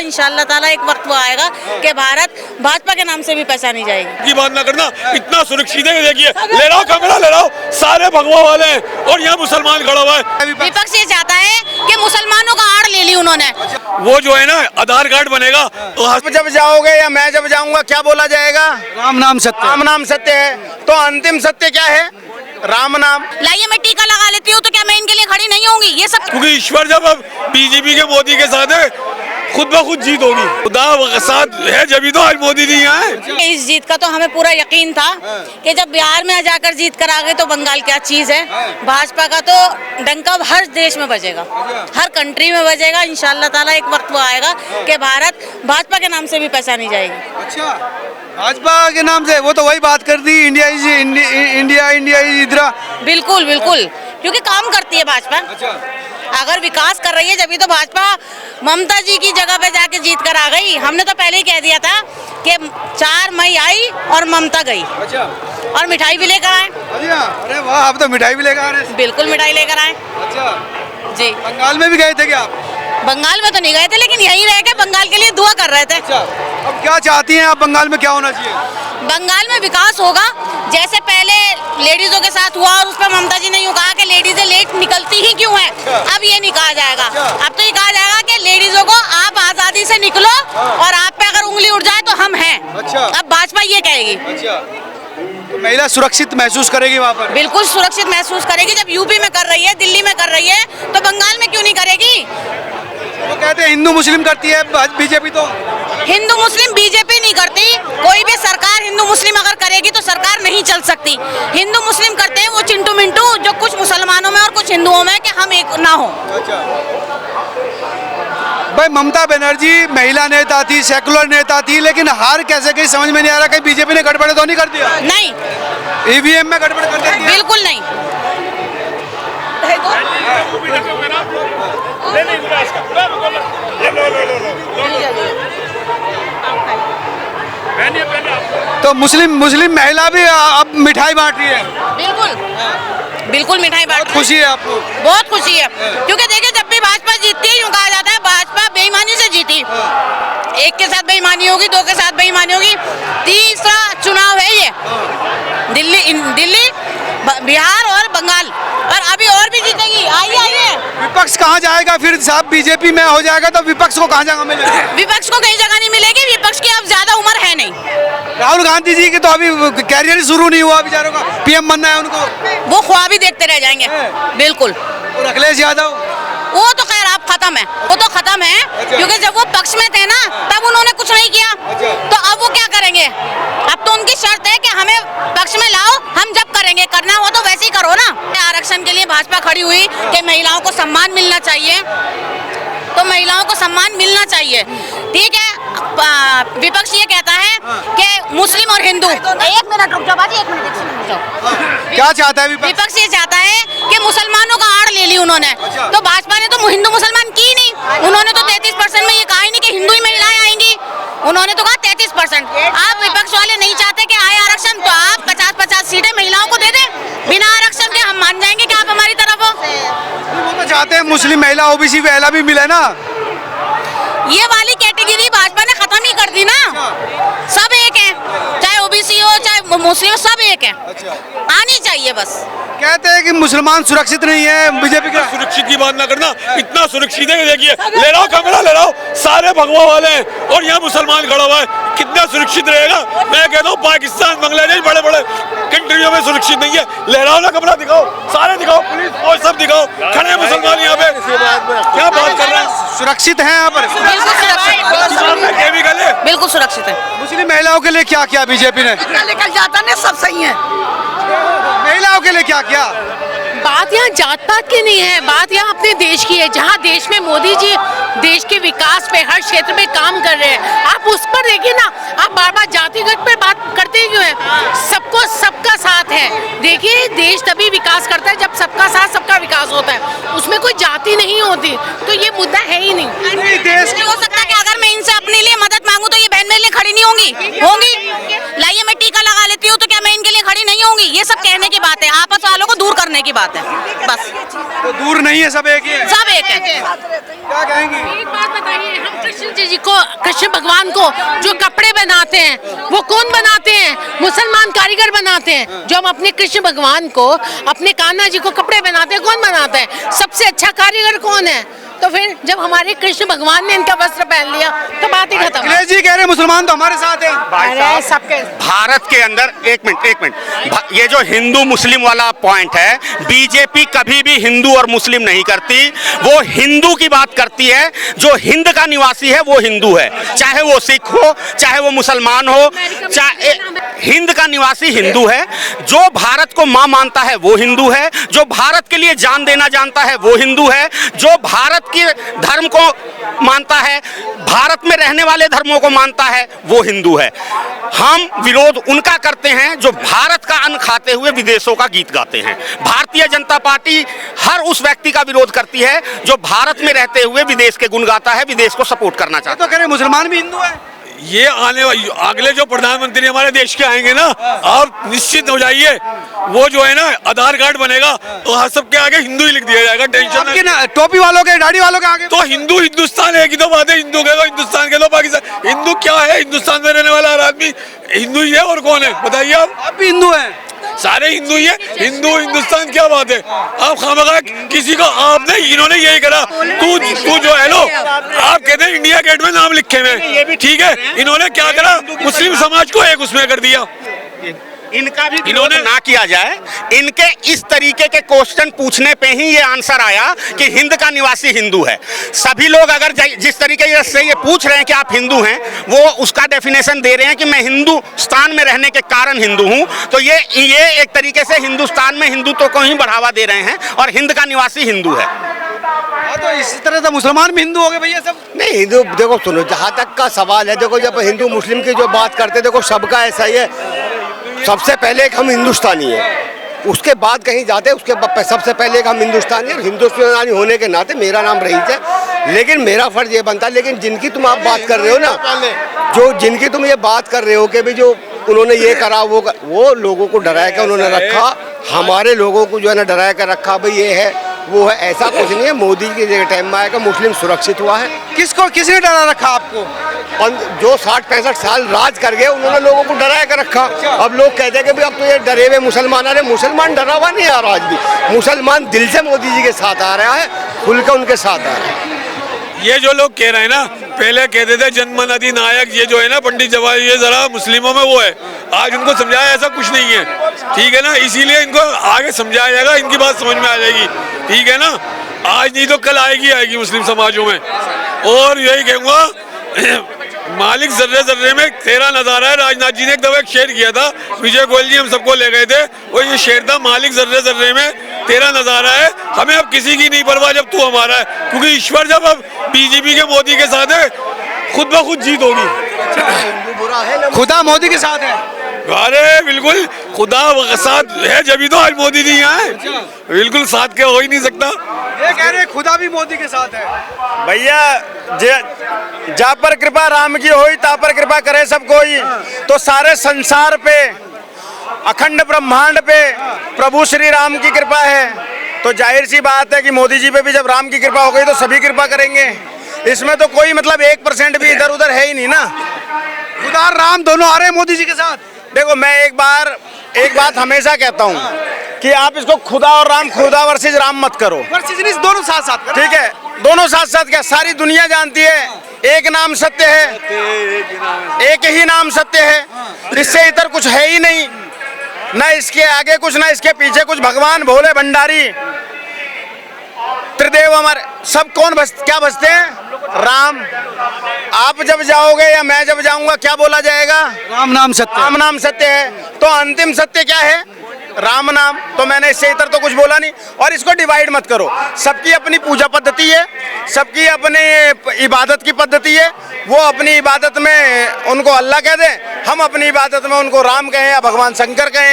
इंशाल्लाह ताला एक वक्त वो आएगा कि भारत भाजपा के नाम से भी पहचानी जाएगी। की बात ना करना, इतना सुरक्षित है। देखिए, ले रहा हूँ कैमरा, ले रहा हूँ, सारे भगवा वाले हैं और यहाँ मुसलमान खड़ा हुआ है। विपक्ष ये चाहता है कि मुसलमानों का आड़ ले ली उन्होंने। वो जो है ना आधार कार्ड बनेगा तो आप जब जाओगे या मैं जब जाऊंगा क्या बोला जाएगा? राम नाम सत्य। राम नाम सत्य है, तो अंतिम सत्य क्या है? राम नाम। लाइए मैं टीका लगा लेती हूँ, तो क्या मैं इनके लिए खड़ी नहीं होंगी? ये सब क्योंकि ईश्वर जब अब बीजेपी के मोदी के साथ है, खुद ब खुद जीत होगी। खुदा के साथ है, जब तो आज मोदी जी यहाँ है। इस जीत का तो हमें पूरा यकीन था कि जब बिहार में जाकर जीत कर आ गए तो बंगाल क्या चीज है। भाजपा का तो डंका हर देश में बजेगा, हर कंट्री में बजेगा। इंशाल्लाह ताला एक वक्त वो आएगा कि भारत भाजपा के नाम से भी पहचानी जाएगी। अच्छा, भाजपा के नाम से वो तो वही बात कर दी, India is India, India is इधर। बिल्कुल बिल्कुल, क्योंकि काम करती है भाजपा। अगर विकास कर रही है जब तो भाजपा ममता जी की जगह पे जाके जीत कर आ गई। हमने तो पहले ही कह दिया था कि 4 मई आई और ममता गई। अच्छा, और मिठाई भी लेकर आए। अरे वाह, आप तो मिठाई भी लेकर आ रहे हैं। बिल्कुल मिठाई लेकर आए। अच्छा जी, बंगाल में भी गए थे क्या आप? बंगाल में तो नहीं गए थे, लेकिन यहीं रह के बंगाल के लिए दुआ कर रहे थे। अच्छा, अब क्या चाहती हैं आप? बंगाल में क्या होना चाहिए? बंगाल में विकास होगा, जैसे पहले लेडीजों के साथ हुआ और उस पर ममता जी ने यूँ कहा कि लेडीजें लेट निकलती ही क्यों हैं। अब ये नहीं कहा जाएगा, अब तो ये कहा जाएगा कि लेडीजों को आप आजादी से निकलो और आप पे अगर उंगली उठ जाए तो हम हैं। अच्छा। अब भाजपा ये कहेगी। अच्छा, तो महिला सुरक्षित महसूस करेगी वहाँ पर? बिल्कुल सुरक्षित महसूस करेगी। जब यूपी में कर रही है, दिल्ली में कर रही है, तो बंगाल में क्यों नहीं करेगी? वो कहते हैं हिंदू मुस्लिम करती है बीजेपी। तो हिंदू मुस्लिम बीजेपी नहीं करती। कोई भी सरकार हिंदू मुस्लिम अगर करेगी तो सरकार नहीं चल सकती। हिंदू मुस्लिम करते हैं वो चिंटू मिंटू, जो कुछ मुसलमानों में और कुछ हिंदुओं में, कि हम एक ना हो। अच्छा भाई, ममता बनर्जी महिला नेता थी, सेकुलर नेता थी, लेकिन हार कैसे गई समझ में नहीं आ रहा। कहीं बीजेपी ने गड़बड़ तो नहीं कर दिया? नहीं, ईवीएम में गड़बड़ कर देती है? बिल्कुल नहीं। तो मुस्लिम महिला भी अब मिठाई बांट रही है। बिल्कुल बिल्कुल मिठाई बांट रही है। खुशी है आपको? बहुत खुशी है, क्योंकि देखिए जब भी भाजपा जीतती है यूँ कहा जाता है भाजपा बेईमानी से जीती। एक के साथ बेईमानी होगी, 2 के साथ बेईमानी होगी, तीसरा चुनाव है ये। दिल्ली, बिहार और बंगाल, और अभी और भी जीतेगी। आइए विपक्ष कहाँ जाएगा फिर साहब? बीजेपी में हो जाएगा तो विपक्ष को कहाँ जगह मिलेगी? विपक्ष को कहीं जगह नहीं मिलेगी। विपक्ष की अब ज्यादा उम्र है नहीं। राहुल गांधी जी की तो अभी कैरियर ही शुरू नहीं हुआ, बेचारों का पीएम बनना है उनको। वो ख्वाब ही देखते रह जाएंगे। बिल्कुल। और अखिलेश यादव वो तो खैर आप खत्म है, वो तो खत्म है। क्योंकि जब वो पक्ष में थे ना तब उन्होंने कुछ नहीं किया, तो अब वो क्या करेंगे? अब तो उनकी शर्त है कि हमें पक्ष में लाओ, हम जब करेंगे, करना हो तो वैसे ही करो ना। आरक्षण के लिए भाजपा खड़ी हुई कि महिलाओं को सम्मान मिलना चाहिए, तो महिलाओं को सम्मान मिलना चाहिए। ठीक है, विपक्ष ये कहता है कि मुस्लिम और हिंदू। 1 मिनट रुक जाओ बाजी, 1 मिनट रुक जाओ। क्या चाहता है विपक्ष ये चाहता है कि मुसलमानों का आड़ ले ली उन्होंने। तो भाजपा ने तो हिंदू मुसलमान की नहीं। उन्होंने तो 33% में ये कहा ही नहीं कि हिंदू ही महिलाएं आएंगी। उन्होंने तो कहा 33%। आप विपक्ष वाले नहीं चाहते कि आए आरक्षण, तो आप 50-50 सीटें महिलाओं को दे दें बिना आरक्षण के। हम मान जाएंगे कि आप हमारी तरफ हो। वो तो चाहते हैं मुस्लिम महिला, ओबीसी महिला भी मिले ना। ये वाली कैटेगरी भाजपा ने खत्म ही कर दी ना। सब एक है, चाहे ओबीसी हो चाहे मुस्लिम, सब एक है। आनी चाहिए बस। कहते हैं कि मुसलमान सुरक्षित नहीं है बीजेपी का। सुरक्षित की बात ना करना, इतना सुरक्षित है। देखिए, ले रहा हूँ कैमरा, ले रहा हूँ, सारे भगवा वाले हैं और यहाँ मुसलमान खड़ा हुआ है। कितना सुरक्षित रहेगा? मैं कहता हूँ पाकिस्तान, बांग्लादेश, बड़े बड़े कंट्रियों में सुरक्षित नहीं है। ले रहा हूँ ना कैमरा, दिखाओ, सारे दिखाओ, पुलिस और सब दिखाओ, खड़े हैं मुसलमान यहाँ पे। क्या बात कर रहे हैं? सुरक्षित है यहाँ पर? बिल्कुल सुरक्षित है। मुस्लिम महिलाओं के लिए क्या किया बीजेपी ने? निकल जाता ना, सब सही है। महिलाओं के लिए क्या किया? बात यहाँ जात पात की नहीं है, बात यहाँ अपने देश की है। जहाँ देश में मोदी जी देश के विकास पे हर क्षेत्र में काम कर रहे हैं, आप उस पर देखिए ना। आप बार बार जातिगत पे बात करते क्यों हैं? सबको सबका साथ है। देखिए, देश तभी विकास करता है जब सबका साथ सबका विकास होता है, उसमें कोई जाति नहीं होती। तो ये मुद्दा है ही नहीं। देश हो सकता है कि अगर मैं इनसे अपने लिए मदद मांगू तो ये बहन मेरे लिए खड़ी नहीं होंगी। लाइए मैं टीका लगा लेती हूँ, तो क्या मैं इनके लिए खड़ी नहीं होंगी? ये सब कहने की बात है, आपस वालों को दूर करने की बात है बस। तो दूर नहीं है, सब एक ही है। सब एक है। क्या कहेंगी? एक बात बताइए, हम कृष्ण जी को को, कृष्ण भगवान को जो कपड़े बनाते हैं वो कौन बनाते हैं? मुसलमान कारीगर बनाते हैं। जो हम अपने कृष्ण भगवान को, अपने कान्हा जी को कपड़े बनाते हैं, कौन बनाता है? सबसे अच्छा कारीगर कौन है? तो फिर जब हमारे कृष्ण भगवान ने इनका वस्त्र पहन लिया तो बात ही खत्म। अखिलेश जी कह रहे हैं मुसलमान तो हमारे साथ हैं। अरे सबके भारत के अंदर एक मिनट ये जो हिंदू मुस्लिम वाला पॉइंट है, बीजेपी कभी भी हिंदू और मुस्लिम नहीं करती। वो हिंदू की बात करती है। जो हिंद का निवासी है वो हिंदू है, चाहे वो सिख हो, चाहे वो मुसलमान हो, चाहे हिंद का निवासी हिंदू है। जो भारत को मां मानता है वो हिंदू है। जो भारत के लिए जान देना जानता है वो हिंदू है। जो भारत के धर्म को मानता है, भारत में रहने वाले धर्मों को मानता है, वो हिंदू है। हम विरोध उनका करते हैं जो भारत का अन्न खाते हुए विदेशों का गीत गाते हैं। भारतीय जनता पार्टी हर उस व्यक्ति का विरोध करती है जो भारत में रहते हुए विदेश के गुण गाता है, विदेश को सपोर्ट करना चाहता है। तो कह रहे मुसलमान भी हिंदू है। ये आने अगले जो प्रधानमंत्री हमारे देश के आएंगे ना, आप निश्चित हो जाइए, वो जो है ना आधार कार्ड बनेगा तो हर सबके आगे हिंदू ही लिख दिया जाएगा। टेंशन आपके ना टोपी वालों के, दाढ़ी वालों के आगे तो हिंदू हिंदुस्तान है कि तो बात है, हिंदू कह दो हिंदुस्तान कह दो पाकिस्तान। हिंदू क्या है? हिंदुस्तान में रहने वाला हर आदमी हिंदू ही है, और कौन है बताइए आप भी हिंदू हैं। सारे हिंदू ही है। हिंदू हिंदुस्तान क्या बात है? आप खामखा किसी को, आपने इन्होंने यही करा, तू जो है लो, आप कहते हैं इंडिया गेट में नाम लिखे हुए, ठीक है, इन्होंने क्या करा? मुस्लिम समाज को एक उसमें कर दिया। इनका भी इन्होंने ना किया जाए। इनके इस तरीके के क्वेश्चन पूछने पे ही ये आंसर आया कि हिंद का निवासी हिंदू है। सभी लोग अगर जिस तरीके से ये पूछ रहे हैं कि आप हिंदू हैं, वो उसका डेफिनेशन दे रहे हैं कि मैं हिंदुस्तान में रहने के कारण हिंदू हूं। तो ये एक तरीके से हिंदुस्तान में हिंदुत्व को ही बढ़ावा दे रहे हैं और हिंद का निवासी हिंदू है। तो इसी तरह से मुसलमान भी हिंदू हो गए भैया सब। नहीं, हिंदू देखो सुनो, जहाँ तक का सवाल है, देखो जब हिंदू मुस्लिम की जो बात करते हैं, देखो सबका ऐसा ही है। सबसे पहले एक हम हिंदुस्तानी हैं, उसके बाद कहीं जाते हैं, उसके सबसे पहले एक हम हिंदुस्तानी हैं। हिंदुस्तानी होने के नाते मेरा नाम रईस है, लेकिन मेरा फर्ज ये बनता है, लेकिन जिनकी तुम आप बात कर रहे हो ना, जो जिनकी तुम ये बात कर रहे हो कि भी जो उन्होंने ये करा वो लोगों को डरा के उन्होंने रखा, हमारे लोगों को जो है ना डरा कर रखा, भाई ये है वो है, ऐसा कुछ नहीं है। मोदी के टाइम में आएगा मुस्लिम सुरक्षित हुआ है। किसने डरा रखा आपको? और जो 60-65 साल राज कर गए उन्होंने लोगों को डरा कर रखा। अब लोग कहते हैं कि भाई अब तो ये डरे हुए मुसलमान आ रहे। मुसलमान डरा हुआ नहीं आ रहा, आज भी मुसलमान दिल से मोदी जी के साथ आ रहा है, खुल कर उनके साथ आ रहा है। ये जो लोग कह रहे हैं ना, पहले कहते थे जन्मन अधिनायक, ये जो है ना पंडित जवाहर, ये जरा मुस्लिमों में वो है। आज उनको समझाया ऐसा कुछ नहीं है, ठीक है ना, इसीलिए इनको आगे समझाया जाएगा, इनकी बात समझ में आ जाएगी, ठीक है ना। आज नहीं तो कल आएगी मुस्लिम समाजों में। और यही कहूँगा, मालिक जर्रे जर्रे में तेरा नजारा है। राजनाथ जी ने एक दफा एक शेर किया था, विजय गोयल जी हम सबको ले गए थे, वो ये शेर था, मालिक जर्रे जर्रे में तेरा नजारा है, हमें अब किसी की नहीं परवाह जब तू हमारा है। क्योंकि ईश्वर जब अब बीजेपी के मोदी के साथ है, खुद ब खुद जीत होगी। खुदा मोदी के साथ है। अरे बिल्कुल, खुदा साथ है जब तो आज मोदी जी यहाँ है, बिल्कुल साथ के हो ही नहीं सकता। ये कह रहे खुदा भी मोदी के साथ है। भैया जा पर कृपा राम की होई, ता पर कृपा करे सब कोई। तो सारे संसार पे, अखंड ब्रह्मांड पे प्रभु श्री राम की कृपा है। तो जाहिर सी बात है कि मोदी जी पे भी जब राम की कृपा हो गई तो सभी कृपा करेंगे। इसमें तो कोई मतलब 1% भी इधर उधर है ही नहीं ना। खुदा और राम दोनों आ रहे हैं मोदी जी के साथ। देखो, मैं एक बात हमेशा कहता हूँ कि आप इसको खुदा और राम, खुदा वर्सेस राम मत करो। दोनों साथ साथ, ठीक है, दोनों साथ साथ क्या, सारी दुनिया जानती है एक नाम सत्य है, एक ही नाम सत्य है, इससे इतर कुछ है ही नहीं, ना इसके आगे कुछ ना इसके पीछे कुछ। भगवान भोले भंडारी त्रिदेव हमारे सब क्या बसते हैं? राम। आप जब जाओगे या मैं जब जाऊंगा क्या बोला जाएगा? राम नाम सत्य। राम नाम सत्य है। तो अंतिम सत्य क्या है? राम नाम। तो मैंने इससे इतर तो कुछ बोला नहीं। और इसको डिवाइड मत करो, सबकी अपनी पूजा पद्धति है, सबकी अपनी इबादत की पद्धति है। वो अपनी इबादत में उनको अल्लाह कह दें, हम अपनी इबादत में उनको राम कहें या भगवान शंकर कहें।